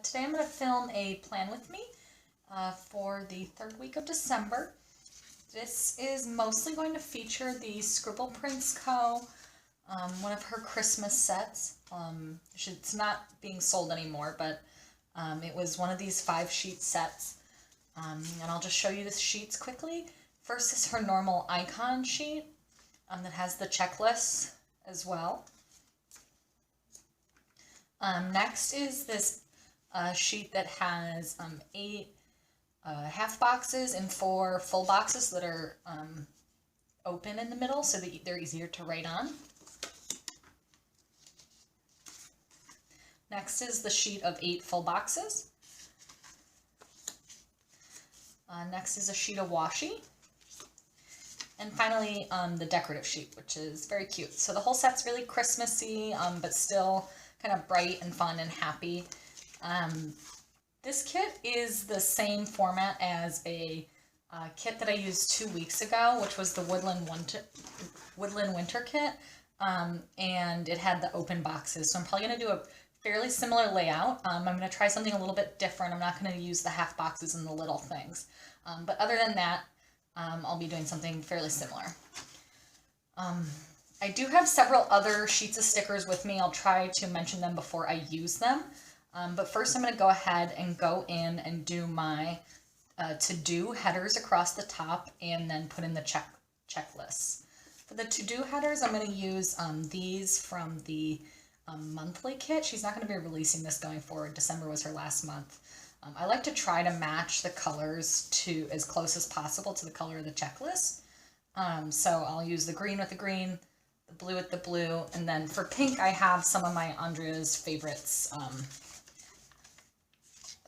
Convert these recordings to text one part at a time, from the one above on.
Today I'm going to film a plan with me for the third week of December. This is mostly going to feature the Scribble Prints Co, one of her Christmas sets. It's not being sold anymore, but it was one of these 5-sheet sets. And I'll just show you the sheets quickly. First is her normal icon sheet that has the checklists as well. Next is this sheet that has 8 half boxes and 4 full boxes that are open in the middle so that they're easier to write on. Next is the sheet of 8 full boxes. Next is a sheet of washi. And finally, the decorative sheet, which is very cute. So the whole set's really Christmassy, but still kind of bright and fun and happy. This kit is the same format as a kit that I used 2 weeks ago, which was the Woodland Winter kit, and it had the open boxes. So I'm probably going to do a fairly similar layout. I'm going to try something a little bit different. I'm not going to use the half boxes and the little things. But other than that, I'll be doing something fairly similar. I do have several other sheets of stickers with me. I'll try to mention them before I use them. But first I'm going to go ahead and go in and do my to-do headers across the top and then put in the checklists. For the to-do headers, I'm going to use these from the monthly kit. She's not going to be releasing this going forward. December was her last month. I like to try to match the colors to as close as possible to the color of the checklist. So I'll use the green with the green, the blue with the blue, and then for pink I have some of my Andrea's favorites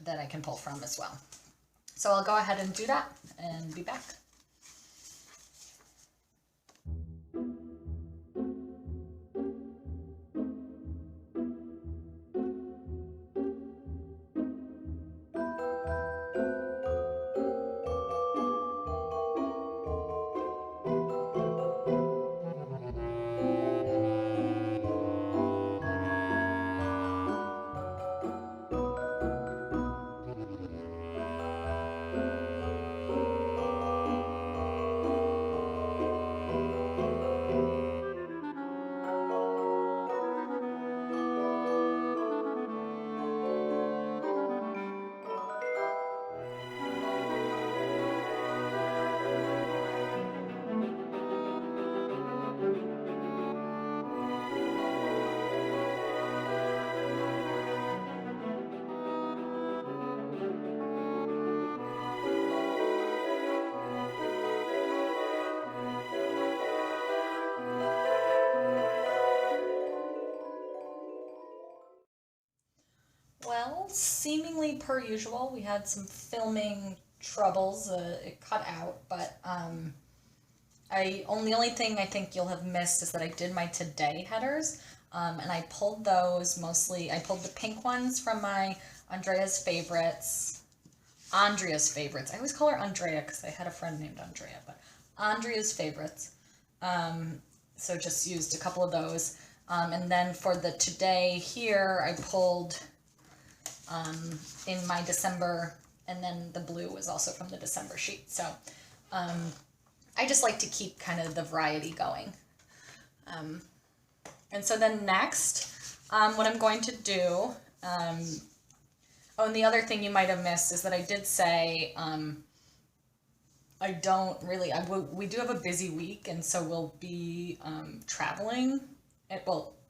that I can pull from as well. So I'll go ahead and do that and be back. Well, seemingly per usual, we had some filming troubles. It cut out, but the only thing I think you'll have missed is that I did my today headers, and I pulled those mostly. I pulled the pink ones from my Andrea's favorites. I always call her Andrea because I had a friend named Andrea, but Andrea's favorites. So just used a couple of those, and then for the today here, I pulled in my December, and then the blue was also from the December sheet. So I just like to keep kind of the variety going. And so then next, what I'm going to do, oh, and the other thing you might have missed is that I did say we do have a busy week, and so we'll be traveling.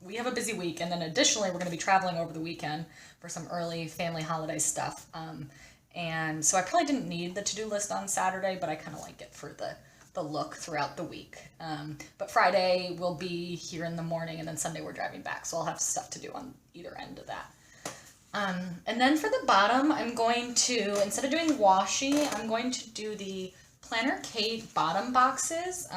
We have a busy week, and then additionally we're going to be traveling over the weekend for some early family holiday stuff. And so I probably didn't need the to-do list on Saturday, but I kind of like it for the look throughout the week. But Friday we'll be here in the morning, and then Sunday we're driving back, so I'll have stuff to do on either end of that. And then for the bottom, I'm going to, instead of doing washi, I'm going to do the Planner Kate bottom boxes.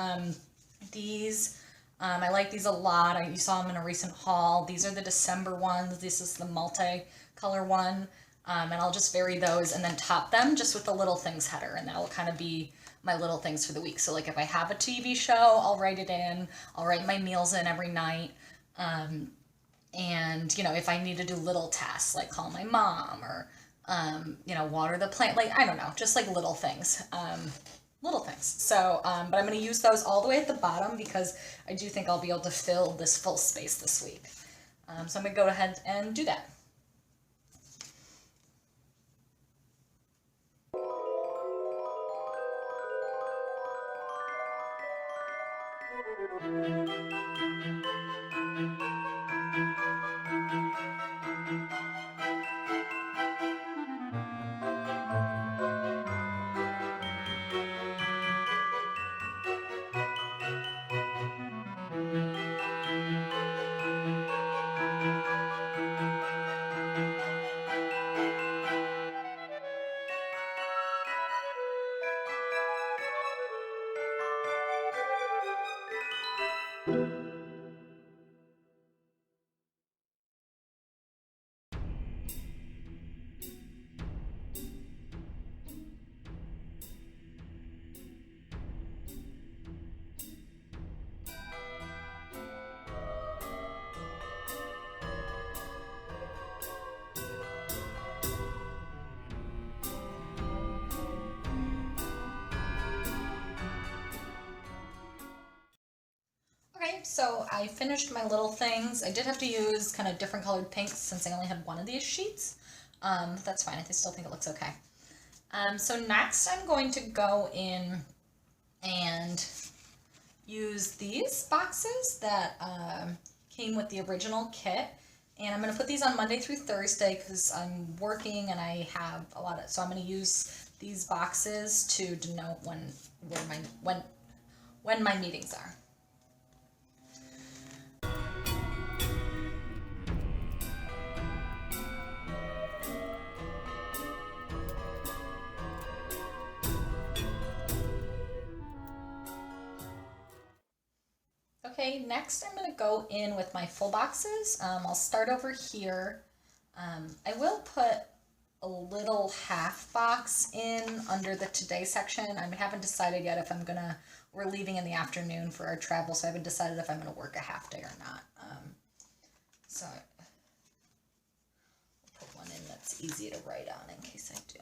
I like these a lot. You saw them in a recent haul. These are the December ones. This is the multi-color one. And I'll just vary those and then top them just with the little things header. And that'll kind of be my little things for the week. So like if I have a TV show, I'll write it in. I'll write my meals in every night. And, you know, if I need to do little tasks like call my mom or, you know, water the plant, like, I don't know, just like little things. Little things. So, but I'm going to use those all the way at the bottom because I do think I'll be able to fill this full space this week. So I'm going to go ahead and do that. Okay, so I finished my little things. I did have to use kind of different colored pinks since I only had one of these sheets. That's fine. I still think it looks okay. So next I'm going to go in and use these boxes that came with the original kit. And I'm going to put these on Monday through Thursday because I'm working and I have a lot of, so I'm going to use these boxes to denote when my meetings are. Okay, next I'm going to go in with my full boxes. I'll start over here. I will put a little half box in under the today section. I haven't decided yet if we're leaving in the afternoon for our travel, so I haven't decided if I'm going to work a half day or not. So I'll put one in that's easy to write on in case I do.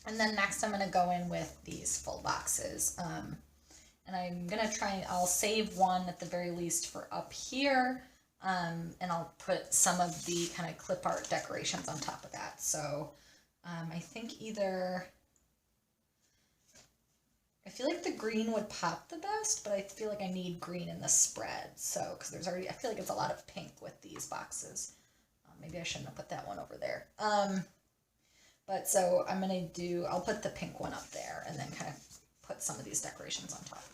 And then next I'm going to go in with these full boxes. And I'm going to I'll save one at the very least for up here. And I'll put some of the kind of clip art decorations on top of that. So I think I feel like the green would pop the best, but I feel like I need green in the spread. So, because I feel like it's a lot of pink with these boxes. Maybe I shouldn't have put that one over there. But so I'll put the pink one up there and then kind of put some of these decorations on top of it.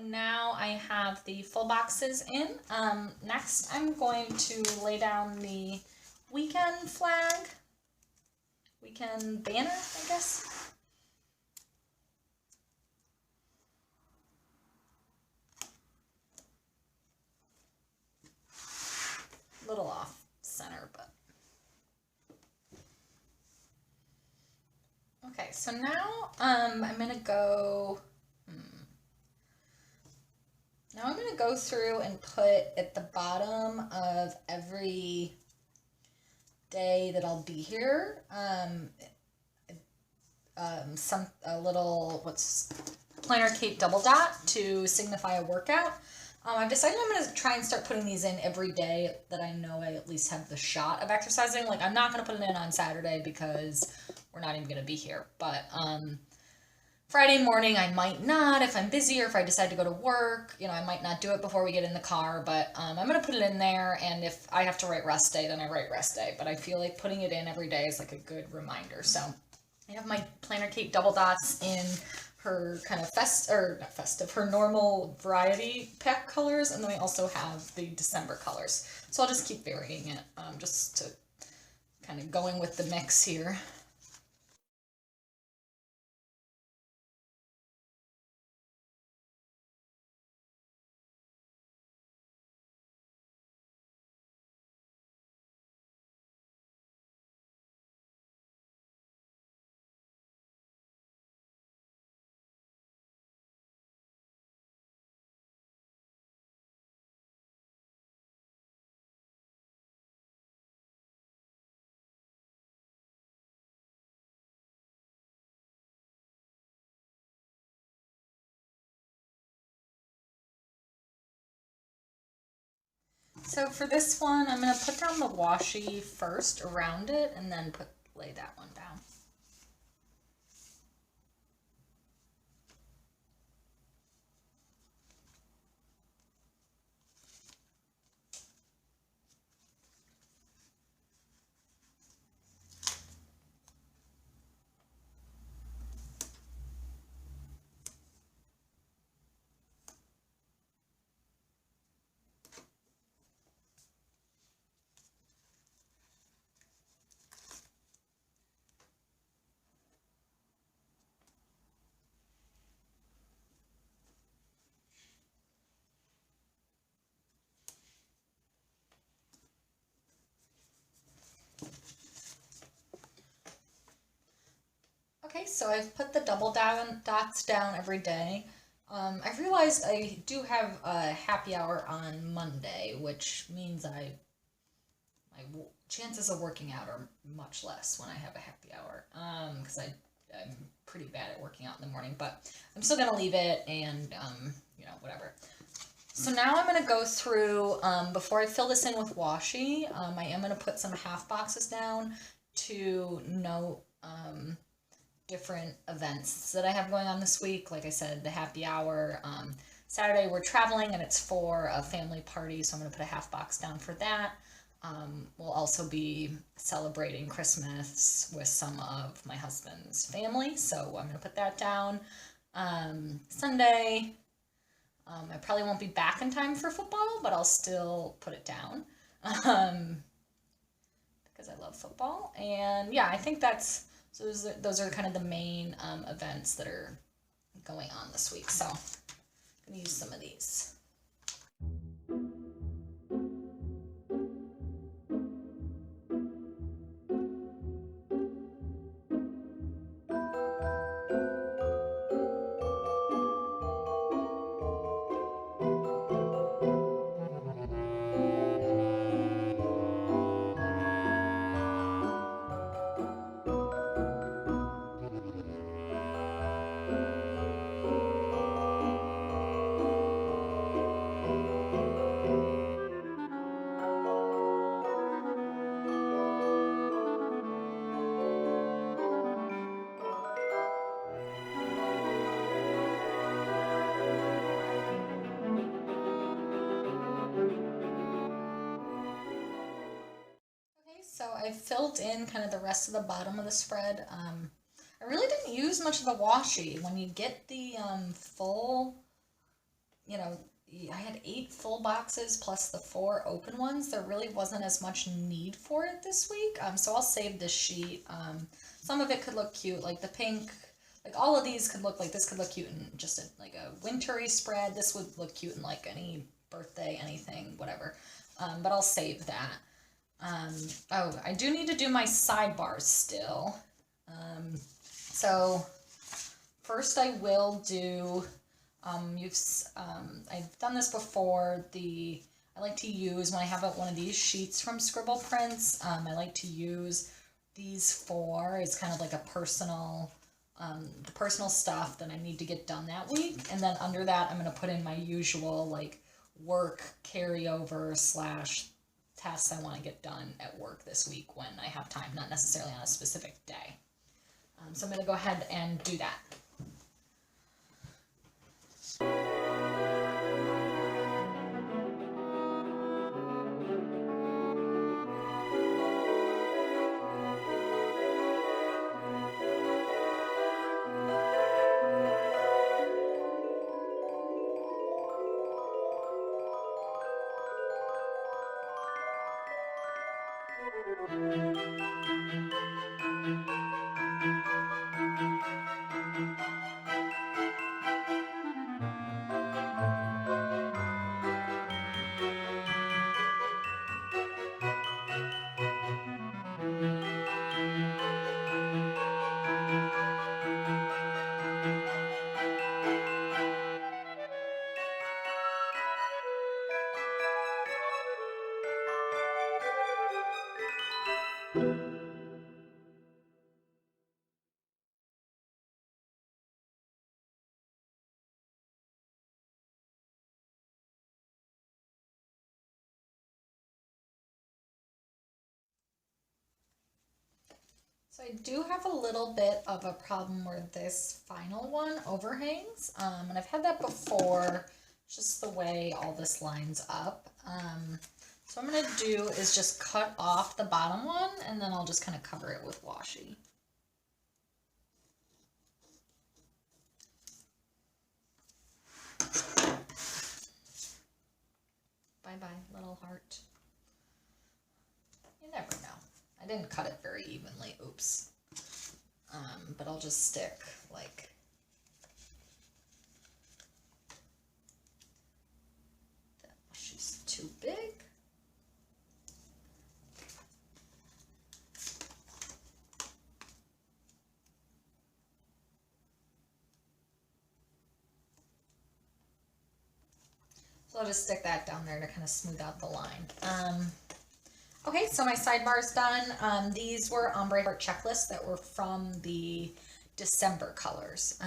Now I have the full boxes in. Next I'm going to lay down the weekend flag, weekend banner, I guess. A little off center, but. Okay, so now I'm gonna go, go through and put at the bottom of every day that I'll be here, a little, planner cape double dot to signify a workout. I've decided I'm going to try and start putting these in every day that I know I at least have the shot of exercising. Like, I'm not going to put it in on Saturday because we're not even going to be here. But Friday morning, I might not if I'm busy or if I decide to go to work. You know, I might not do it before we get in the car. But I'm going to put it in there. And if I have to write rest day, then I write rest day. But I feel like putting it in every day is like a good reminder. So I have my planner cape double dots in her kind of her normal variety pack colors, and then I also have the December colors. So I'll just keep varying it, just to kind of going with the mix here. So for this one, I'm going to put down the washi first around it and then lay that one down. Okay, so I've put the double dots down every day. I realized I do have a happy hour on Monday, which means my chances of working out are much less when I have a happy hour, because I'm pretty bad at working out in the morning, but I'm still gonna leave it and, you know, whatever. So now I'm gonna go through, before I fill this in with washi, I am gonna put some half boxes down to note, different events that I have going on this week. Like I said, the happy hour. Saturday we're traveling and it's for a family party, so I'm going to put a half box down for that. We'll also be celebrating Christmas with some of my husband's family, so I'm going to put that down. Sunday, I probably won't be back in time for football, but I'll still put it down because I love football. And yeah, I think so those are kind of the main events that are going on this week. So I'm going to use some of these. So I filled in kind of the rest of the bottom of the spread. I really didn't use much of the washi. When you get the full, you know, I had 8 full boxes plus the 4 open ones. There really wasn't as much need for it this week. So I'll save this sheet. Some of it could look cute, like the pink, like all of these could look like, this could look cute in just like a wintry spread. This would look cute in like any birthday, anything, whatever. But I'll save that. Oh, I do need to do my sidebars still. So first I will do I've done this before. I like to use, when I have one of these sheets from Scribble Prints, I like to use these four. It's kind of like a personal, the personal stuff that I need to get done that week. And then under that, I'm going to put in my usual like work carryover / tasks I want to get done at work this week when I have time, not necessarily on a specific day. So I'm going to go ahead and do that. So I do have a little bit of a problem where this final one overhangs, and I've had that before, just the way all this lines up. So what I'm going to do is just cut off the bottom one, and then I'll just kind of cover it with washi. Bye-bye, little heart. You never know. I didn't cut it very evenly, oops. But I'll just stick like that. She's too big. So I'll just stick that down there to kind of smooth out the line. Okay, so my sidebar's done. These were ombre heart checklists that were from the December colors.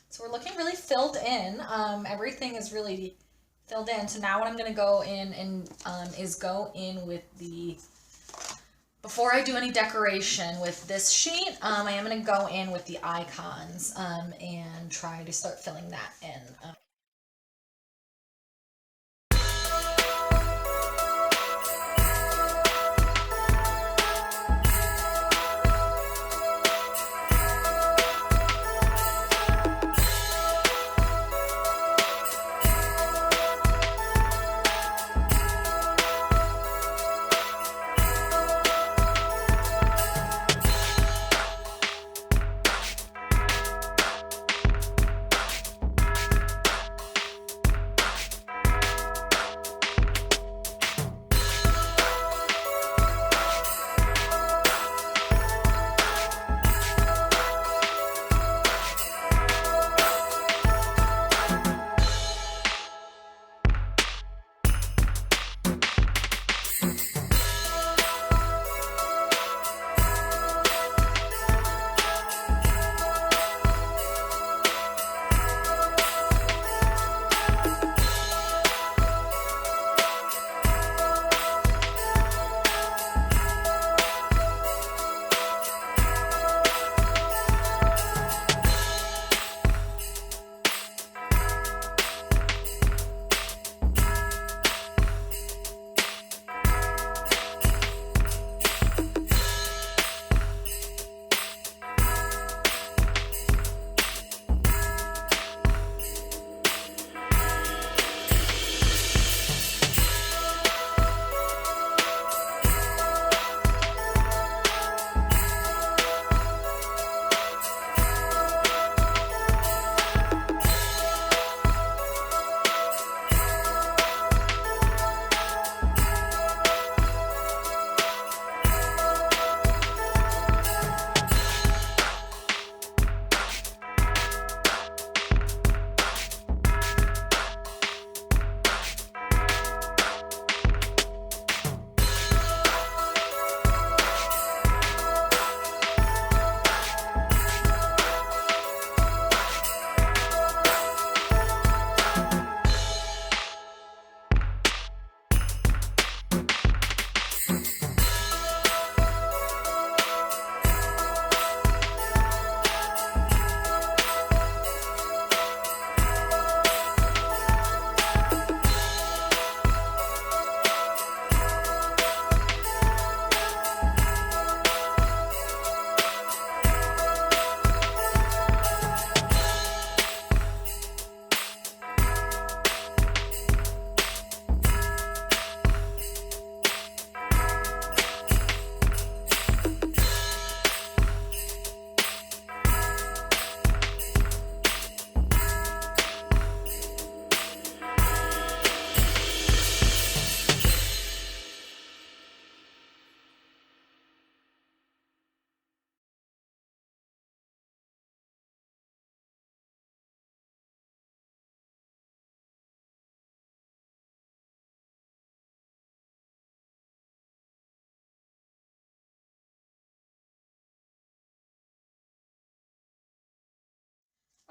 So we're looking really filled in. Everything is really filled in. So now what I'm going to go in and is go in with the, before I do any decoration with this sheet, I am going to go in with the icons and try to start filling that in.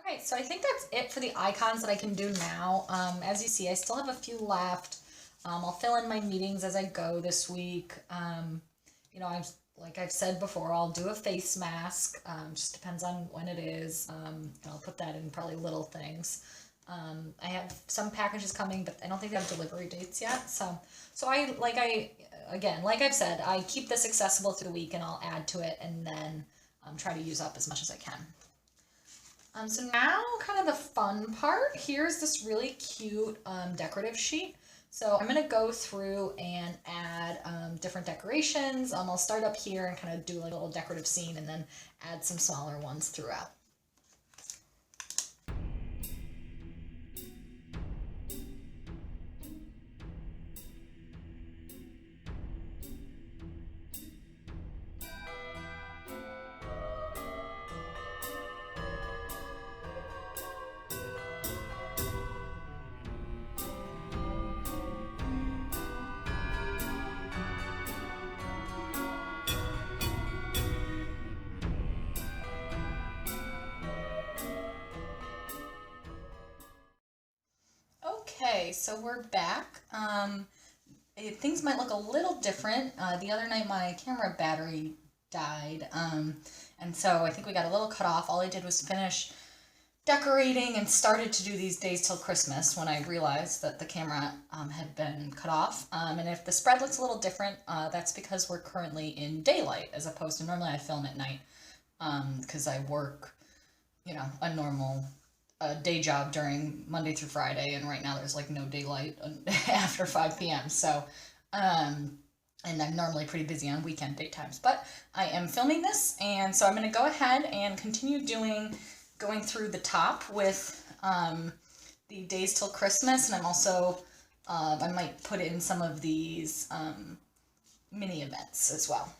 Okay, so I think that's it for the icons that I can do now. As you see, I still have a few left. I'll fill in my meetings as I go this week. You know, like I've said before, I'll do a face mask. Just depends on when it is. I'll put that in probably little things. I have some packages coming, but I don't think they have delivery dates yet. So again, like I've said, I keep this accessible through the week, and I'll add to it, and then try to use up as much as I can. So now kind of the fun part. Here's this really cute decorative sheet. So I'm going to go through and add different decorations. I'll start up here and kind of do like a little decorative scene and then add some smaller ones throughout. Okay, so we're back. Things might look a little different. The other night my camera battery died, and so I think we got a little cut off. All I did was finish decorating and started to do these days till Christmas when I realized that the camera had been cut off. And if the spread looks a little different, that's because we're currently in daylight as opposed to normally I film at night, because I work, you know, a normal day job during Monday through Friday, and right now there's like no daylight after 5 p.m. So, and I'm normally pretty busy on weekend daytimes, but I am filming this, and so I'm going to go ahead and continue going through the top with the days till Christmas, and I'm also, I might put in some of these mini events as well.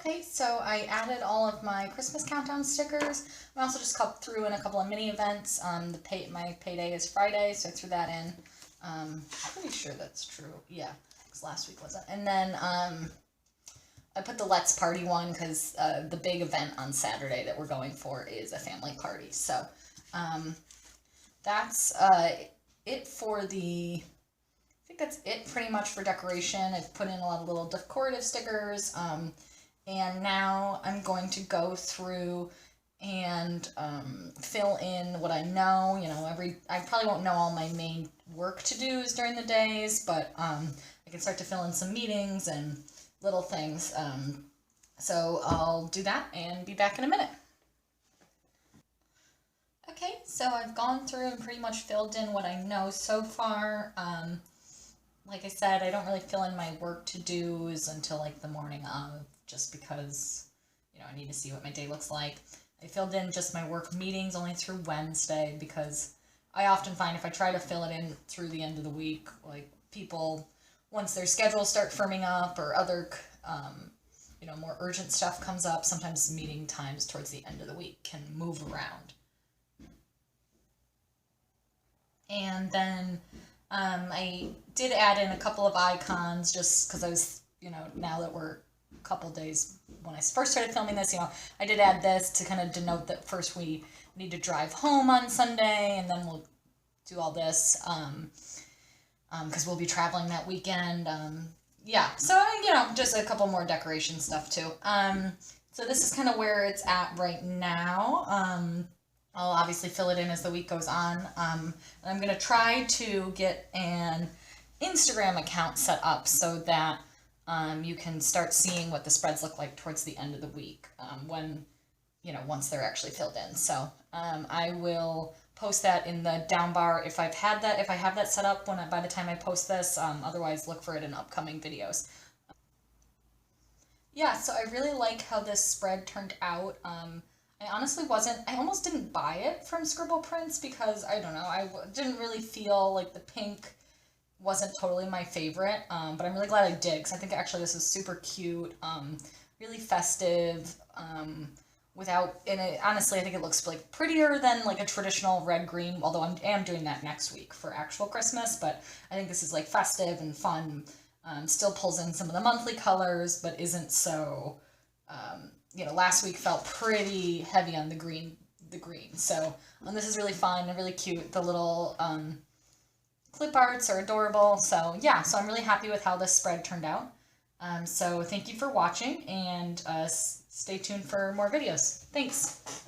Okay, so I added all of my Christmas countdown stickers. I also just threw in a couple of mini events. My payday is Friday, so I threw that in. Pretty sure that's true. Yeah, because last week wasn't. And then I put the Let's Party one because the big event on Saturday that we're going for is a family party. So that's it for the... I think that's it pretty much for decoration. I've put in a lot of little decorative stickers. And now I'm going to go through and fill in what I know. You know, I probably won't know all my main work to-dos during the days, but I can start to fill in some meetings and little things. So I'll do that and be back in a minute. Okay, so I've gone through and pretty much filled in what I know so far. Like I said, I don't really fill in my work to-dos until like the morning of, just because, you know, I need to see what my day looks like. I filled in just my work meetings only through Wednesday because I often find if I try to fill it in through the end of the week, like people, once their schedules start firming up or other, you know, more urgent stuff comes up, sometimes meeting times towards the end of the week can move around. And then I did add in a couple of icons just because I was, you know, now that we're a couple days, when I first started filming this, you know, I did add this to kind of denote that first we need to drive home on Sunday, and then we'll do all this, because we'll be traveling that weekend. Yeah, so, you know, just a couple more decoration stuff too. So this is kind of where it's at right now. I'll obviously fill it in as the week goes on. And I'm going to try to get an Instagram account set up so that you can start seeing what the spreads look like towards the end of the week, when, you know, once they're actually filled in. So I will post that in the down bar if I have that set up by the time I post this. Otherwise, look for it in upcoming videos. Yeah, so I really like how this spread turned out. I honestly I almost didn't buy it from Scribble Prints because, I don't know, I didn't really feel like the pink wasn't totally my favorite, but I'm really glad I did because I think actually this is super cute, really festive, and it, honestly I think it looks like prettier than like a traditional red green, although I am doing that next week for actual Christmas, but I think this is like festive and fun, still pulls in some of the monthly colors, but isn't so, last week felt pretty heavy on the green, so this is really fun and really cute. The little clip arts are adorable. So yeah, so I'm really happy with how this spread turned out. So thank you for watching, and stay tuned for more videos. Thanks.